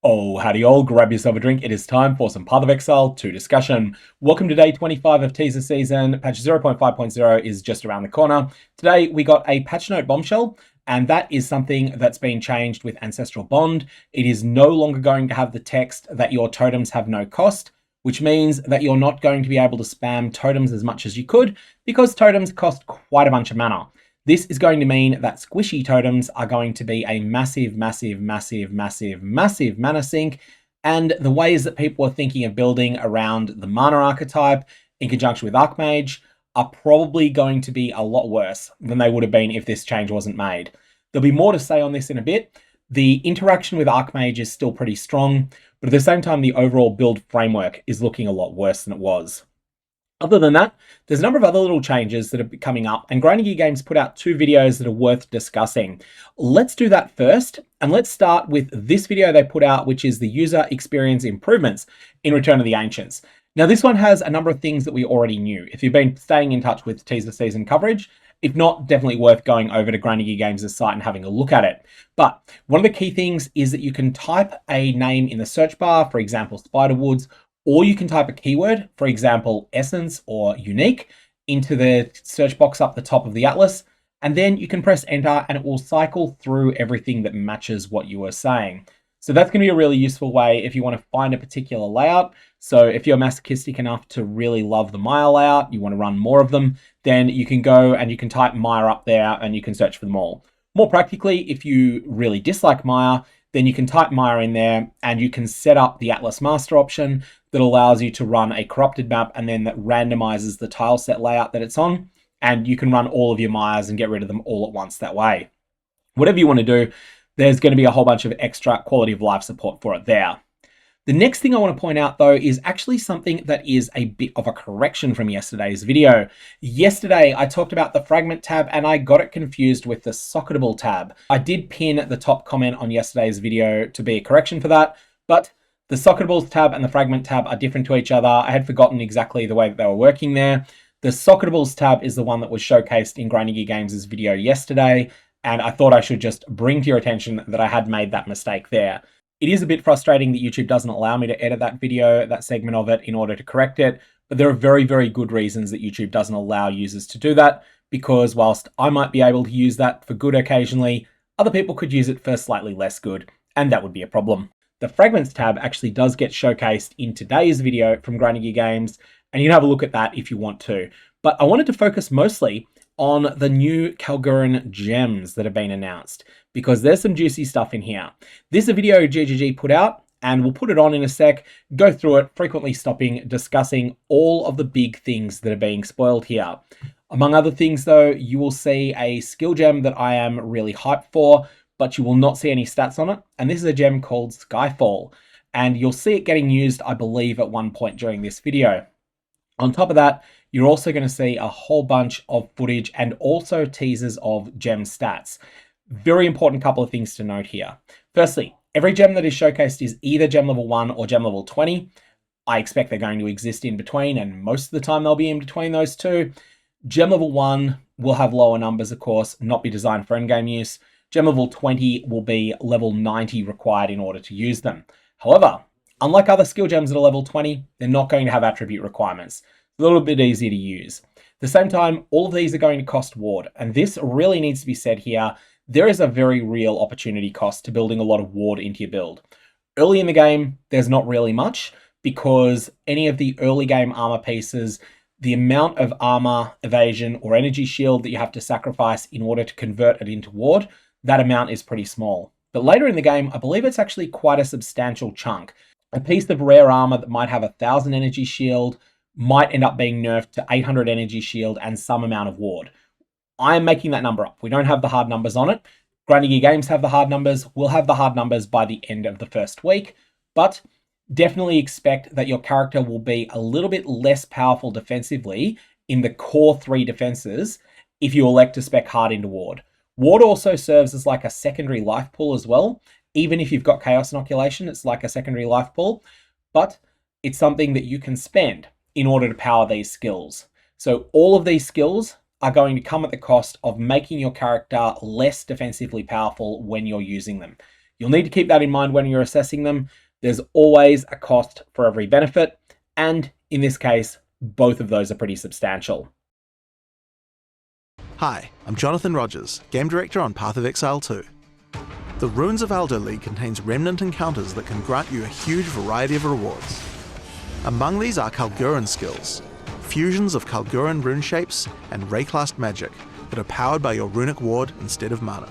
Oh, howdy all, grab yourself a drink. It is time for some Path of Exile 2 discussion. Welcome to day 25 of teaser season. Patch 0.5.0 is just around the corner. Today we got a patch note bombshell, and that is something that's been changed with Ancestral Bond. It is no longer going to have the text that your totems have no cost, which means that you're not going to be able to spam totems as much as you could, because totems cost quite a bunch of mana. This is going to mean that squishy totems are going to be a massive mana sink, and the ways that people are thinking of building around the mana archetype in conjunction with Archmage are probably going to be a lot worse than they would have been if this change wasn't made. There'll be more to say on this in a bit. The interaction with Archmage is still pretty strong, but at the same time, the overall build framework is looking a lot worse than it was. Other than that, there's a number of other little changes that are coming up, and Grinding Gear Games put out 2 videos that are worth discussing. Let's do that first, and let's start with this video they put out, which is the user experience improvements in Return of the Ancients. Now, this one has a number of things that we already knew. If you've been staying in touch with teaser season coverage, if not, definitely worth going over to Grinding Gear Games' site and having a look at it. But one of the key things is that you can type a name in the search bar, for example, Spiderwoods, or you can type a keyword, for example, essence or unique, into the search box up the top of the atlas, and then you can press enter and it will cycle through everything that matches what you were saying. So that's going to be a really useful way if you want to find a particular layout. So if you're masochistic enough to really love the Maya layout, you want to run more of them, then you can go and you can type Maya up there and you can search for them all. More practically, if you really dislike Maya, then you can type Maya in there and you can set up the Atlas Master option that allows you to run a corrupted map, and then that randomizes the tile set layout that it's on, and you can run all of your Mayas and get rid of them all at once that way. Whatever you want to do, there's going to be a whole bunch of extra quality of life support for it there. The next thing I want to point out, though, is actually something that is a bit of a correction from yesterday's video. Yesterday, I talked about the Fragment tab, and I got it confused with the Socketable tab. I did pin the top comment on yesterday's video to be a correction for that, but the Socketables tab and the Fragment tab are different to each other. I had forgotten exactly the way that they were working there. The Socketables tab is the one that was showcased in Grinding Gear Games' video yesterday, and I thought I should just bring to your attention that I had made that mistake there. It is a bit frustrating that YouTube doesn't allow me to edit that video, that segment of it, in order to correct it, but there are very, very good reasons that YouTube doesn't allow users to do that, because whilst I might be able to use that for good occasionally, other people could use it for slightly less good, and that would be a problem. The Fragments tab actually does get showcased in today's video from Grinding Gear Games, and you can have a look at that if you want to. But I wanted to focus mostly on the new Kalguuran gems that have been announced, because there's some juicy stuff in here. This is a video GGG put out, and we'll put it on in a sec, go through it, frequently stopping, discussing all of the big things that are being spoiled here. Among other things, though, you will see a skill gem that I am really hyped for, but you will not see any stats on it, and this is a gem called Skyfall, and you'll see it getting used, I believe, at one point during this video. On top of that, you're also going to see a whole bunch of footage and also teasers of gem stats. Very important couple of things to note here. Firstly, every gem that is showcased is either gem level 1 or gem level 20. I expect they're going to exist in between, and most of the time they'll be in between those two. Gem level 1 will have lower numbers, of course, not be designed for endgame use. Gem level 20 will be level 90 required in order to use them. However, unlike other skill gems that are level 20, they're not going to have attribute requirements. A little bit easier to use. At the same time, all of these are going to cost ward, and this really needs to be said here. There is a very real opportunity cost to building a lot of ward into your build. Early in the game, there's not really much, because any of the early game armor pieces, the amount of armor, evasion, or energy shield that you have to sacrifice in order to convert it into ward, that amount is pretty small. But later in the game, I believe it's actually quite a substantial chunk. A piece of rare armor that might have 1,000 energy shield might end up being nerfed to 800 energy shield and some amount of ward. I am making that number up. We don't have the hard numbers on it. Grinding Gear Games have the hard numbers. We'll have the hard numbers by the end of the first week, but definitely expect that your character will be a little bit less powerful defensively in the core 3 defenses if you elect to spec hard into ward. Ward also serves as like a secondary life pool as well. Even if you've got Chaos Inoculation, it's like a secondary life pool, but it's something that you can spend in order to power these skills. So all of these skills are going to come at the cost of making your character less defensively powerful when you're using them. You'll need to keep that in mind when you're assessing them. There's always a cost for every benefit, and in this case, both of those are pretty substantial. Hi, I'm Jonathan Rogers, Game Director on Path of Exile 2. The Runes of Alder League contains remnant encounters that can grant you a huge variety of rewards. Among these are Kalguuran skills, fusions of Kalguuran rune shapes, and Rayclast magic that are powered by your Runic Ward instead of mana.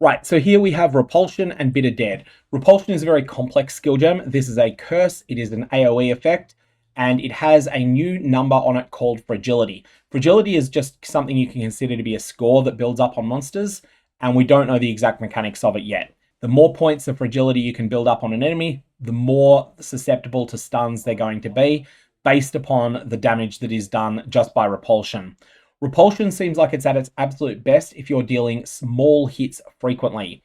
Right, so here we have Repulsion and Bitter Dead. Repulsion is a very complex skill gem. This is a curse, it is an AoE effect, and it has a new number on it called Fragility. Fragility is just something you can consider to be a score that builds up on monsters, and we don't know the exact mechanics of it yet. The more points of Fragility you can build up on an enemy, the more susceptible to stuns they're going to be, based upon the damage that is done just by Repulsion. Repulsion seems like it's at its absolute best if you're dealing small hits frequently,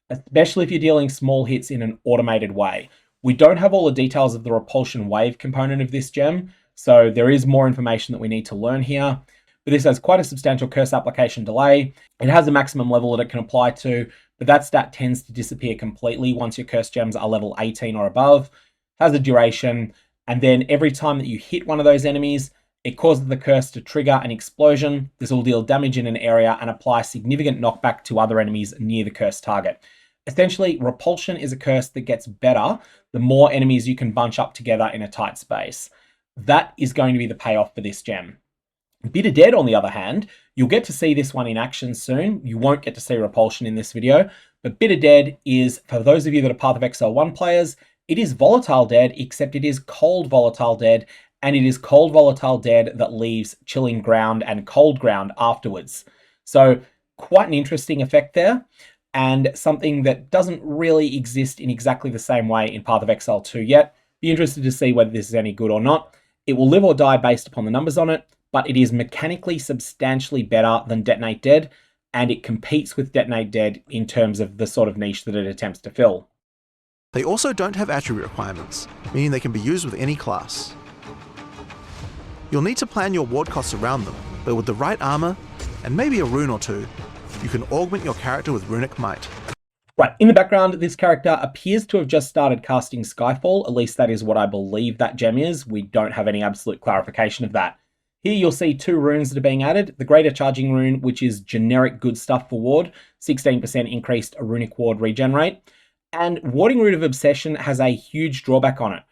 especially if you're dealing small hits in an automated way. We don't have all the details of the Repulsion wave component of this gem, so there is more information that we need to learn here. But this has quite a substantial curse application delay. It has a maximum level that it can apply to, but that stat tends to disappear completely once your curse gems are level 18 or above. It has a duration, and then every time that you hit one of those enemies, it causes the curse to trigger an explosion. This will deal damage in an area and apply significant knockback to other enemies near the curse target. Essentially, Repulsion is a curse that gets better the more enemies you can bunch up together in a tight space. That is going to be the payoff for this gem. Bitter Dead, on the other hand, you'll get to see this one in action soon. You won't get to see Repulsion in this video, but Bitter Dead is, for those of you that are Path of Exile 1 players, it is Volatile Dead, except it is cold Volatile Dead, and it is cold Volatile Dead that leaves chilling ground and cold ground afterwards. So quite an interesting effect there, and something that doesn't really exist in exactly the same way in Path of Exile 2 yet. Be interested to see whether this is any good or not. It will live or die based upon the numbers on it, but it is mechanically substantially better than Detonate Dead, and it competes with Detonate Dead in terms of the sort of niche that it attempts to fill. They also don't have attribute requirements, meaning they can be used with any class. You'll need to plan your ward costs around them, but with the right armor, and maybe a rune or two, you can augment your character with Runic Might. Right, in the background, this character appears to have just started casting Skyfall, at least that is what I believe that gem is. We don't have any absolute clarification of that. Here you'll see 2 runes that are being added. The Greater Charging Rune, which is generic good stuff for ward, 16% increased Runic Ward regenerate, and Warding Root of Obsession has a huge drawback on it.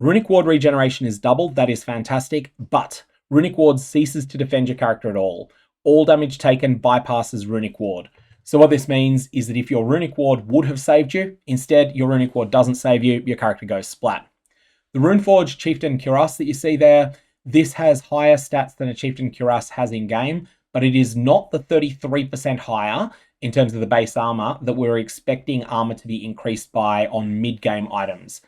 Runic Ward regeneration is doubled, that is fantastic, but Runic Ward ceases to defend your character at all. All damage taken bypasses Runic Ward. So what this means is that if your Runic Ward would have saved you, instead your Runic Ward doesn't save you, your character goes splat. The Runeforged Chieftain Cuirass that you see there, this has higher stats than a Chieftain Cuirass has in game, but it is not the 33% higher in terms of the base armor that we're expecting armor to be increased by on mid-game items.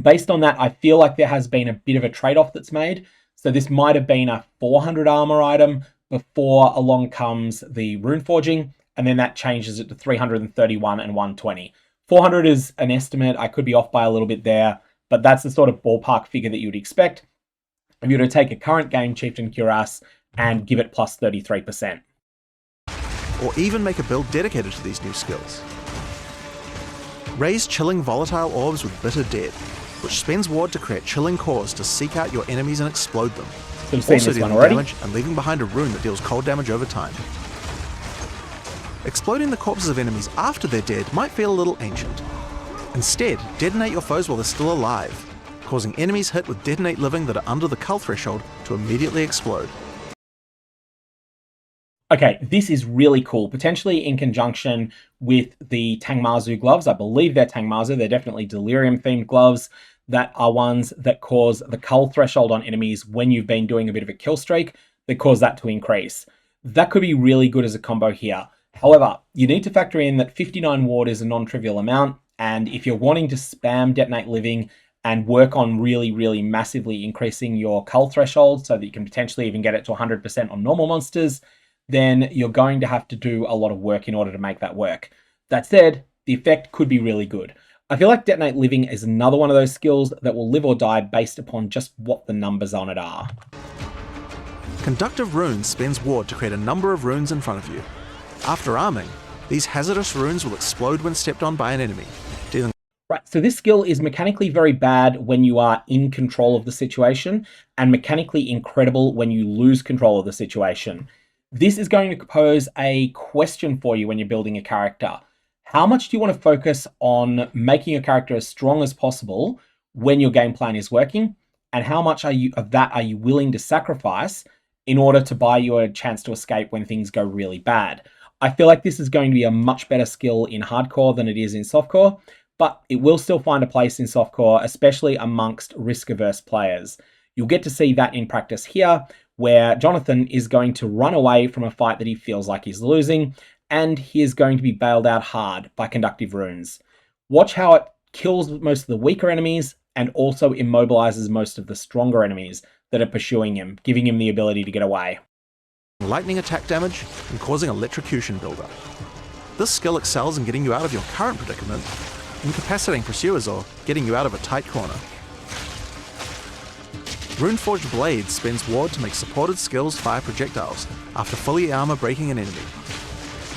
Based on that, I feel like there has been a bit of a trade-off that's made. So this might have been a 400 armor item before along comes the rune forging, and then that changes it to 331 and 120. 400 is an estimate. I could be off by a little bit there, but that's the sort of ballpark figure that you would expect if you were to take a current game Chieftain Cuirass and give it plus 33%. Or even make a build dedicated to these new skills. Raise chilling volatile orbs with Bitter Dead, which spends ward to create chilling cores to seek out your enemies and explode them. So also dealing this one already. damage and leaving behind a rune that deals cold damage over time. Exploding the corpses of enemies after they're dead might feel a little ancient. Instead, detonate your foes while they're still alive, causing enemies hit with Detonate Living that are under the cull threshold to immediately explode. Okay, this is really cool, potentially in conjunction with the Tangmazu gloves. I believe they're Tangmazu, they're definitely Delirium-themed gloves that are ones that cause the cull threshold on enemies when you've been doing a bit of a kill streak, that cause that to increase. That could be really good as a combo here. However, you need to factor in that 59 ward is a non-trivial amount, and if you're wanting to spam Detonate Living and work on really massively increasing your cull threshold so that you can potentially even get it to 100% on normal monsters, then you're going to have to do a lot of work in order to make that work. That said, the effect could be really good. I feel like Detonate Living is another one of those skills that will live or die based upon just what the numbers on it are. Conductive Runes spends ward to create a number of runes in front of you. After arming, These hazardous runes will explode when stepped on by an enemy, dealing. Right, so this skill is mechanically very bad when you are in control of the situation, and mechanically incredible when you lose control of the situation. This is going to pose a question for you when you're building a character. How much do you want to focus on making your character as strong as possible when your game plan is working? And how much of that are you willing to sacrifice in order to buy you a chance to escape when things go really bad? I feel like this is going to be a much better skill in hardcore than it is in softcore, but it will still find a place in softcore, especially amongst risk-averse players. You'll get to see that in practice here, where Jonathan is going to run away from a fight that he feels like he's losing, and he is going to be bailed out hard by Conductive Runes. Watch how it kills most of the weaker enemies, and also immobilizes most of the stronger enemies that are pursuing him, giving him the ability to get away. Lightning attack damage and causing electrocution buildup. This skill excels in getting you out of your current predicament, incapacitating pursuers, or getting you out of a tight corner. Runeforged Blades spends ward to make supported skills fire projectiles after fully armor breaking an enemy.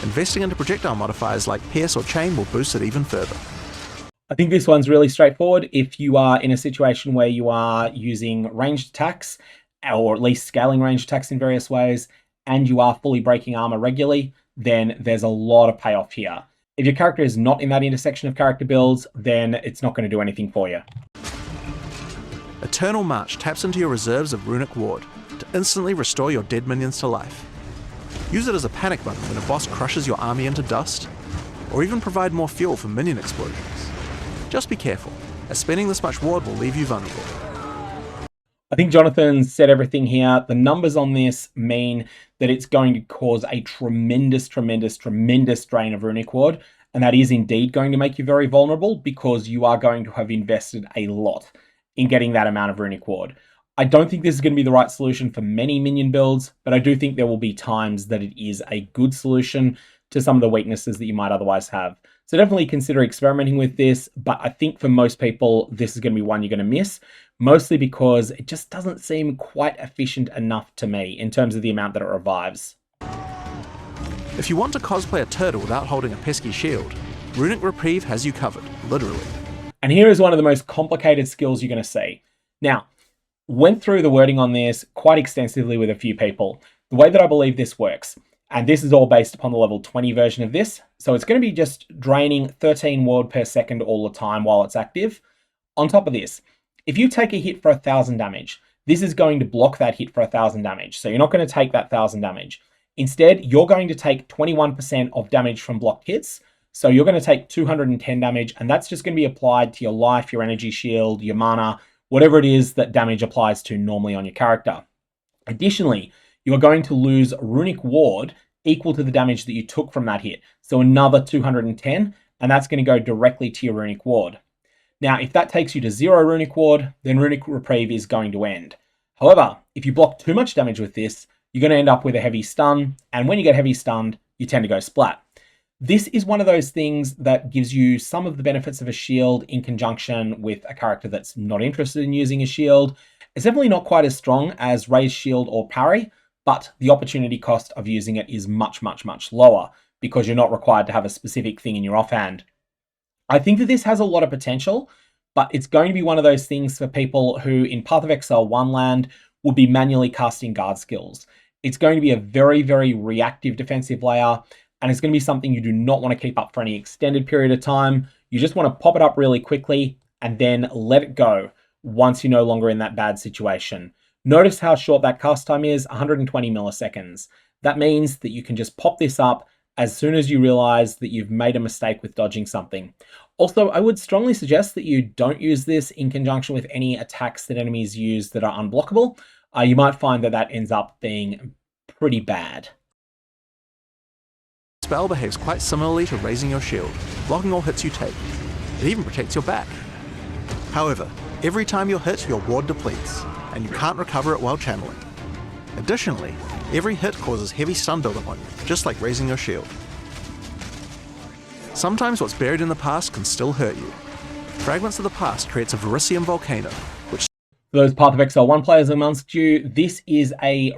Investing into projectile modifiers like Pierce or Chain will boost it even further. I think this one's really straightforward. If you are in a situation where you are using ranged attacks, or at least scaling ranged attacks in various ways, and you are fully breaking armor regularly, then there's a lot of payoff here. If your character is not in that intersection of character builds, then it's not going to do anything for you. Eternal March taps into your reserves of Runic Ward to instantly restore your dead minions to life. Use it as a panic button when a boss crushes your army into dust, or even provide more fuel for minion explosions. Just be careful, as spending this much ward will leave you vulnerable. I think Jonathan said everything here. The numbers on this mean that it's going to cause a tremendous drain of Runic Ward, and that is indeed going to make you very vulnerable because you are going to have invested a lot in getting that amount of Runic Ward. I don't think this is going to be the right solution for many minion builds, but I do think there will be times that it is a good solution to some of the weaknesses that you might otherwise have. So definitely consider experimenting with this, but I think for most people, this is going to be one you're going to miss, mostly because it just doesn't seem quite efficient enough to me in terms of the amount that it revives. If you want to cosplay a turtle without holding a pesky shield, Runic Reprieve has you covered, literally. And here is one of the most complicated skills you're going to see. Now, went through the wording on this quite extensively with a few people. The way that I believe this works, and this is all based upon the level 20 version of this, so it's going to be just draining 13 ward per second all the time while it's active. On top of this, if you take a hit for 1,000 damage, this is going to block that hit for 1,000 damage, so you're not going to take that 1,000 damage. Instead, you're going to take 21% of damage from blocked hits, so you're going to take 210 damage, and that's just going to be applied to your life, your energy shield, your mana, whatever it is that damage applies to normally on your character. Additionally, you are going to lose Runic Ward equal to the damage that you took from that hit. So another 210, and that's going to go directly to your Runic Ward. Now, if that takes you to 0 Runic Ward, then Runic Reprieve is going to end. However, if you block too much damage with this, you're going to end up with a heavy stun, and when you get heavy stunned, you tend to go splat. This is one of those things that gives you some of the benefits of a shield in conjunction with a character that's not interested in using a shield. It's definitely not quite as strong as Raise Shield or Parry, but the opportunity cost of using it is much lower because you're not required to have a specific thing in your offhand. I think that this has a lot of potential, but it's going to be one of those things for people who in Path of Exile 1 land would be manually casting guard skills. It's going to be a very reactive defensive layer, and it's going to be something you do not want to keep up for any extended period of time. You just want to pop it up really quickly and then let it go once you're no longer in that bad situation. Notice how short that cast time is, 120 milliseconds. That means that you can just pop this up as soon as you realize that you've made a mistake with dodging something. Also, I would strongly suggest that you don't use this in conjunction with any attacks that enemies use that are unblockable. You might find that that ends up being pretty bad. Spell behaves quite similarly to raising your shield, blocking all hits you take. It even protects your back. However, every time you're hit, your ward depletes, and you can't recover it while channeling. Additionally, every hit causes heavy stun buildup on you, just like raising your shield. Sometimes what's buried in the past can still hurt you. Fragments of the Past creates a Verisium volcano, which... For those Path of Exile 1 players amongst you, this is a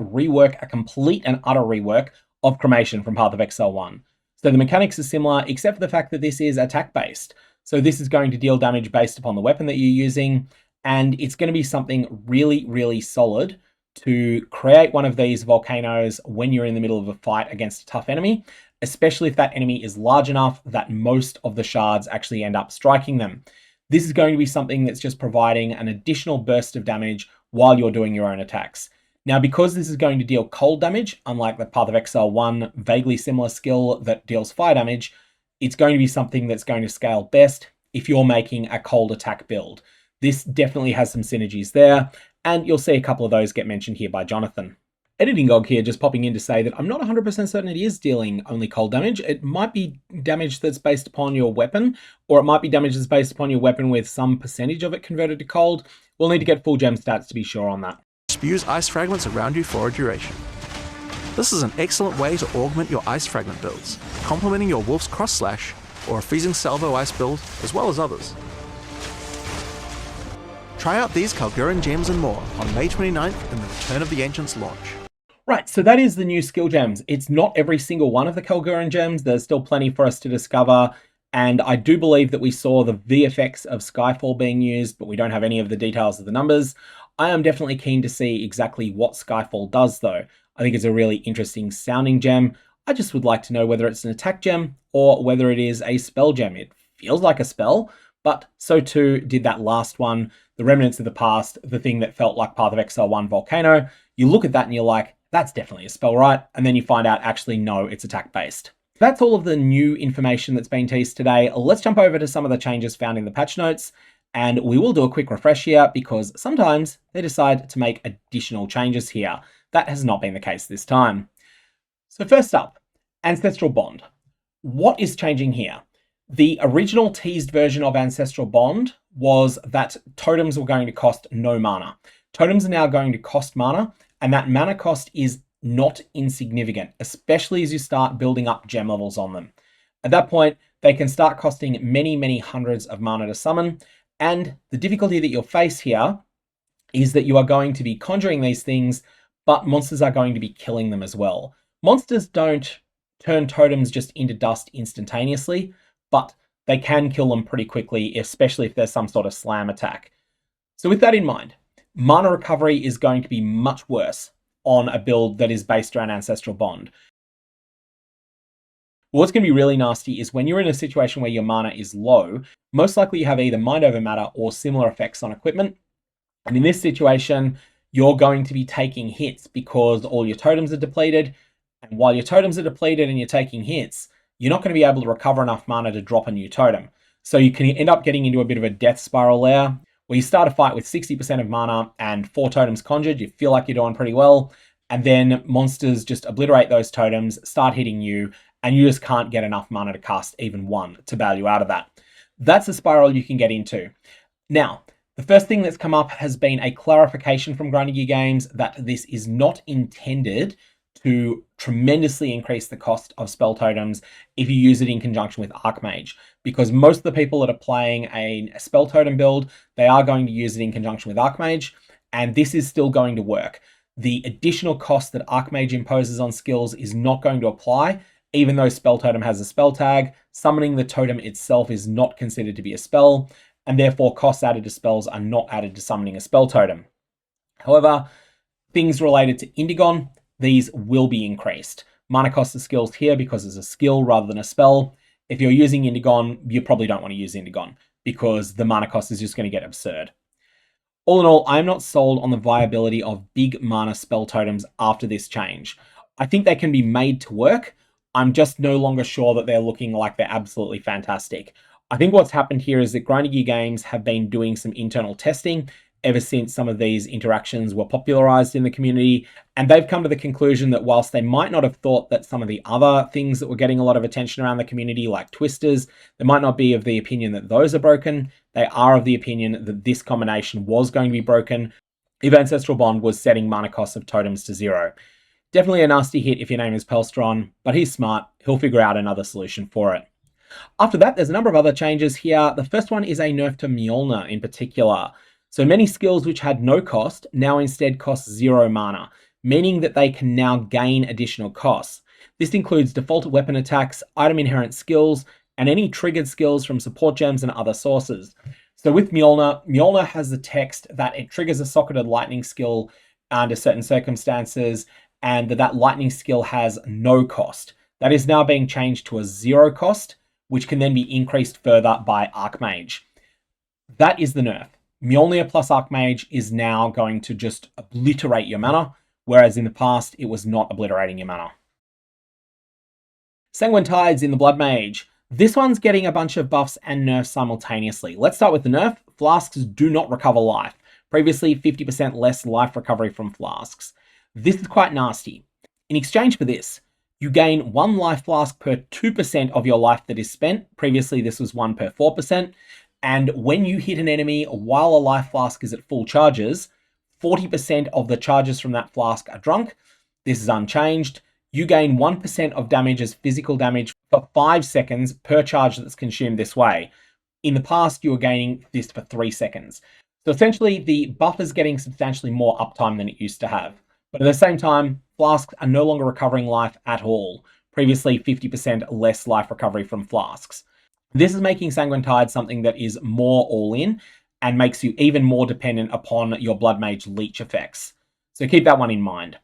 complete and utter rework of Cremation from Path of Exile 1. So the mechanics are similar, except for the fact that this is attack-based. So this is going to deal damage based upon the weapon that you're using, and it's going to be something really, really solid to create one of these volcanoes when you're in the middle of a fight against a tough enemy, especially if that enemy is large enough that most of the shards actually end up striking them. This is going to be something that's just providing an additional burst of damage while you're doing your own attacks. Now, because this is going to deal cold damage, unlike the Path of Exile 1 vaguely similar skill that deals fire damage, it's going to be something that's going to scale best if you're making a cold attack build. This definitely has some synergies there, and you'll see a couple of those get mentioned here by Jonathan. Editing Gog here just popping in to say that I'm not 100% certain it is dealing only cold damage. It might be damage that's based upon your weapon, or it might be damage that's based upon your weapon with some percentage of it converted to cold. We'll need to get full gem stats to be sure on that. Spews ice fragments around you for a duration. This is an excellent way to augment your ice fragment builds, complementing your Wolf's Cross Slash or a Freezing Salvo ice build, as well as others. Try out these Kalguuran gems and more on May 29th in the Return of the Ancients launch. Right, so that is the new skill gems. It's not every single one of the Kalguuran gems. There's still plenty for us to discover. And I do believe that we saw the VFX of Skyfall being used, but we don't have any of the details of the numbers. I am definitely keen to see exactly what Skyfall does, though. I think it's a really interesting sounding gem. I just would like to know whether it's an attack gem or whether it is a spell gem. It feels like a spell, but so too did that last one, the Remnants of the Past, the thing that felt like Path of Exile 1 Volcano. You look at that and you're like, that's definitely a spell, right? And then you find out, actually, no, it's attack-based. That's all of the new information that's been teased today. Let's jump over to some of the changes found in the patch notes, and we will do a quick refresh here because sometimes they decide to make additional changes here. That has not been the case this time. So first up, Ancestral Bond. What is changing here? The original teased version of Ancestral Bond was that totems were going to cost no mana. Totems are now going to cost mana, and that mana cost is not insignificant, especially as you start building up gem levels on them. At that point, they can start costing many, many hundreds of mana to summon, and the difficulty that you'll face here is that you are going to be conjuring these things, but monsters are going to be killing them as well. Monsters don't turn totems just into dust instantaneously, but they can kill them pretty quickly, especially if there's some sort of slam attack. So with that in mind, mana recovery is going to be much worse on a build that is based around Ancestral Bond. What's going to be really nasty is when you're in a situation where your mana is low, most likely you have either Mind Over Matter or similar effects on equipment. And in this situation, you're going to be taking hits because all your totems are depleted. And while your totems are depleted and you're taking hits, you're not going to be able to recover enough mana to drop a new totem. So you can end up getting into a bit of a death spiral there, where you start a fight with 60% of mana and 4 totems conjured. You feel like you're doing pretty well. And then monsters just obliterate those totems, start hitting you, and you just can't get enough mana to cast even one to bail you out of that. That's a spiral you can get into. Now, the first thing that's come up has been a clarification from Grinding Gear Games that this is not intended to tremendously increase the cost of spell totems if you use it in conjunction with Archmage, because most of the people that are playing a spell totem build, they are going to use it in conjunction with Archmage, and this is still going to work. The additional cost that Archmage imposes on skills is not going to apply, even though spell totem has a spell tag. Summoning the totem itself is not considered to be a spell, and therefore costs added to spells are not added to summoning a spell totem. However, things related to Indigon, these will be increased. Mana cost of skills here because it's a skill rather than a spell. If you're using Indigon, you probably don't want to use Indigon because the mana cost is just going to get absurd. All in all, I'm not sold on the viability of big mana spell totems after this change. I think they can be made to work. I'm just no longer sure that they're looking like they're absolutely fantastic. I think what's happened here is that Grinding Gear Games have been doing some internal testing ever since some of these interactions were popularized in the community, and they've come to the conclusion that whilst they might not have thought that some of the other things that were getting a lot of attention around the community, like twisters, they might not be of the opinion that those are broken. They are of the opinion that this combination was going to be broken if Ancestral Bond was setting mana costs of totems to 0. Definitely a nasty hit if your name is Pelstron, but he's smart. He'll figure out another solution for it. After that, there's a number of other changes here. The first one is a nerf to Mjolnir in particular. So many skills which had no cost now instead cost 0 mana, meaning that they can now gain additional costs. This includes defaulted weapon attacks, item inherent skills, and any triggered skills from support gems and other sources. So with Mjolnir has the text that it triggers a socketed lightning skill under certain circumstances, and that lightning skill has no cost. That is now being changed to a 0 cost, which can then be increased further by Archmage. That is the nerf. Mjolnir plus Archmage is now going to just obliterate your mana, whereas in the past it was not obliterating your mana. Sanguine Tides in the Blood Mage. This one's getting a bunch of buffs and nerfs simultaneously. Let's start with the nerf. Flasks do not recover life. Previously, 50% less life recovery from flasks. This is quite nasty. In exchange for this, you gain 1 life flask per 2% of your life that is spent. Previously, this was 1 per 4%. And when you hit an enemy while a life flask is at full charges, 40% of the charges from that flask are drunk. This is unchanged. You gain 1% of damage as physical damage for 5 seconds per charge that's consumed this way. In the past, you were gaining this for 3 seconds. So essentially, the buff is getting substantially more uptime than it used to have. But at the same time, flasks are no longer recovering life at all. Previously, 50% less life recovery from flasks. This is making Sanguine Tide something that is more all-in and makes you even more dependent upon your Blood Mage leech effects. So keep that one in mind.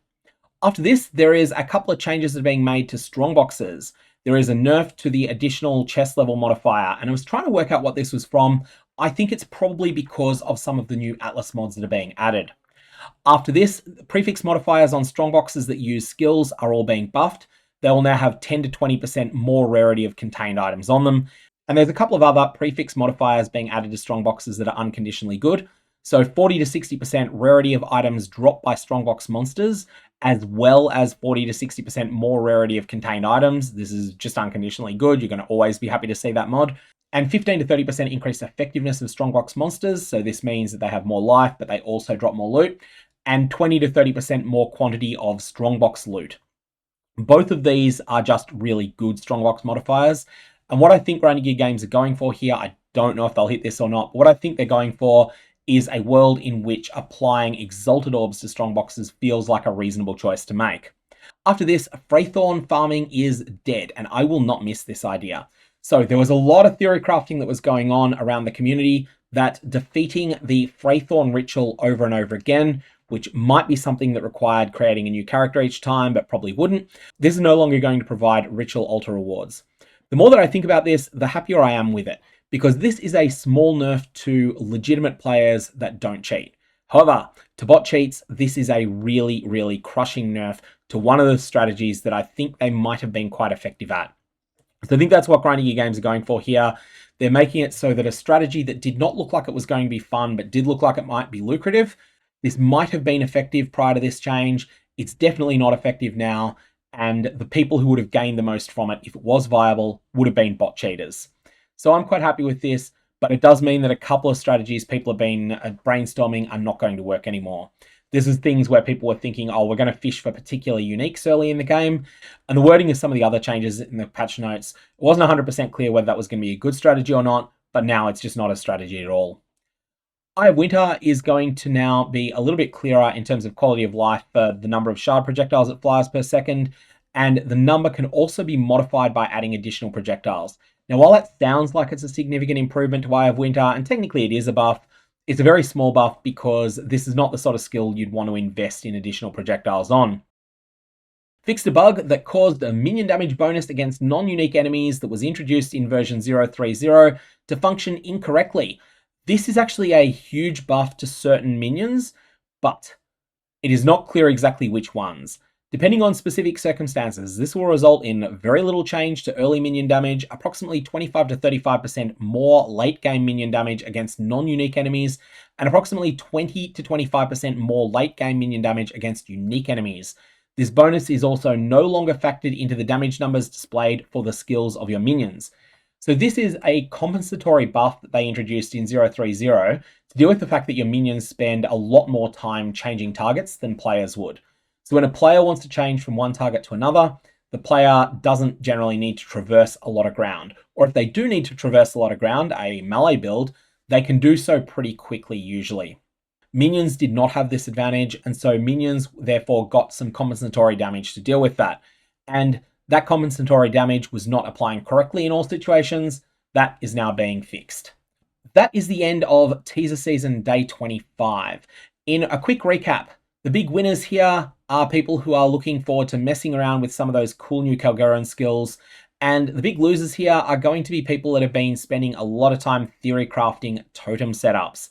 After this, there is a couple of changes that are being made to strongboxes. There is a nerf to the additional chest level modifier, and I was trying to work out what this was from. I think it's probably because of some of the new Atlas mods that are being added. After this, prefix modifiers on strongboxes that use skills are all being buffed. They will now have 10 to 20% more rarity of contained items on them. And there's a couple of other prefix modifiers being added to strongboxes that are unconditionally good. So 40 to 60% rarity of items dropped by strongbox monsters, as well as 40 to 60% more rarity of contained items. This is just unconditionally good. You're going to always be happy to see that mod. And 15 to 30% increased effectiveness of strongbox monsters. So this means that they have more life, but they also drop more loot. And 20 to 30% more quantity of strongbox loot. Both of these are just really good strongbox modifiers. And what I think Runic Games are going for here, I don't know if they'll hit this or not, but what I think they're going for is a world in which applying Exalted Orbs to strongboxes feels like a reasonable choice to make. After this, Freythorn farming is dead, and I will not miss this idea. So there was a lot of theory crafting that was going on around the community that defeating the Freythorn ritual over and over again, which might be something that required creating a new character each time, but probably wouldn't. This is no longer going to provide ritual altar rewards. The more that I think about this, the happier I am with it, because this is a small nerf to legitimate players that don't cheat. However, to bot cheats, this is a really, really crushing nerf to one of the strategies that I think they might have been quite effective at. So I think that's what Runic Games are going for here. They're making it so that a strategy that did not look like it was going to be fun, but did look like it might be lucrative, this might have been effective prior to this change. It's definitely not effective now. And the people who would have gained the most from it, if it was viable, would have been bot cheaters. So I'm quite happy with this, but it does mean that a couple of strategies people have been brainstorming are not going to work anymore. This is things where people were thinking, oh, we're going to fish for particular uniques early in the game. And the wording of some of the other changes in the patch notes, it wasn't 100% clear whether that was going to be a good strategy or not, but now it's just not a strategy at all. Eye of Winter is going to now be a little bit clearer in terms of quality of life for the number of shard projectiles it flies per second, and the number can also be modified by adding additional projectiles. Now, while that sounds like it's a significant improvement to Eye of Winter, and technically it is a buff, it's a very small buff because this is not the sort of skill you'd want to invest in additional projectiles on. Fixed a bug that caused a minion damage bonus against non-unique enemies that was introduced in version 0.3.0 to function incorrectly. This is actually a huge buff to certain minions, but it is not clear exactly which ones. Depending on specific circumstances, this will result in very little change to early minion damage, approximately 25 to 35% more late game minion damage against non-unique enemies, and approximately 20 to 25% more late game minion damage against unique enemies. This bonus is also no longer factored into the damage numbers displayed for the skills of your minions. So this is a compensatory buff that they introduced in 0.3.0 to deal with the fact that your minions spend a lot more time changing targets than players would. So when a player wants to change from one target to another, the player doesn't generally need to traverse a lot of ground. Or if they do need to traverse a lot of ground, a melee build, they can do so pretty quickly usually. Minions did not have this advantage, and so minions therefore got some compensatory damage to deal with that. And That compensatory damage was not applying correctly in all situations. That is now being fixed. That is the end of Teaser Season Day 25. In a quick recap, the big winners here are people who are looking forward to messing around with some of those cool new Kalguuran skills, and the big losers here are going to be people that have been spending a lot of time theory crafting totem setups.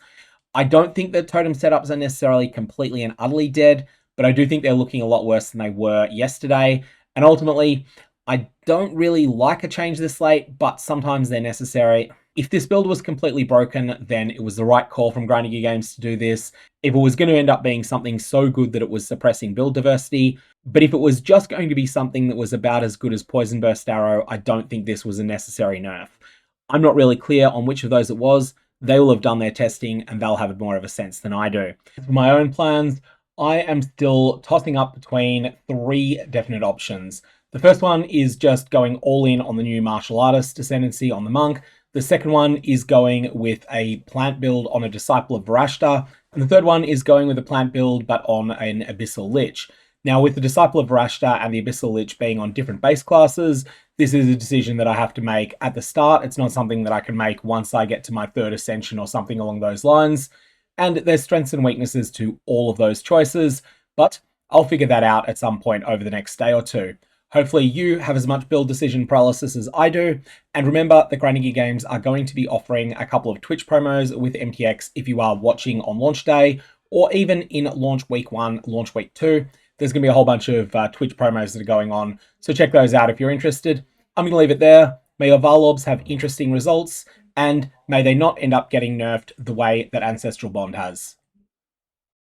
I don't think that totem setups are necessarily completely and utterly dead, but I do think they're looking a lot worse than they were yesterday. And ultimately, I don't really like a change this late, but sometimes they're necessary. If this build was completely broken, then it was the right call from Grinding Games to do this. If it was going to end up being something so good that it was suppressing build diversity, but if it was just going to be something that was about as good as Poison Burst Arrow, I don't think this was a necessary nerf. I'm not really clear on which of those it was. They will have done their testing and they'll have more of a sense than I do. For my own plans, I am still tossing up between 3 definite options. The first one is just going all in on the new Martial Artist Ascendancy on the Monk. The second one is going with a plant build on a Disciple of Varashta. And the third one is going with a plant build but on an Abyssal Lich. Now, with the Disciple of Varashta and the Abyssal Lich being on different base classes, this is a decision that I have to make at the start. It's not something that I can make once I get to my 3rd Ascension or something along those lines. And there's strengths and weaknesses to all of those choices, but I'll figure that out at some point over the next day or two. Hopefully you have as much build decision paralysis as I do, and remember that Grinding Games are going to be offering a couple of Twitch promos with MTX if you are watching on launch day, or even in launch week 1, launch week 2. There's going to be a whole bunch of Twitch promos that are going on, so check those out if you're interested. I'm going to leave it there. May your Varlorbs have interesting results, and may they not end up getting nerfed the way that Ancestral Bond has.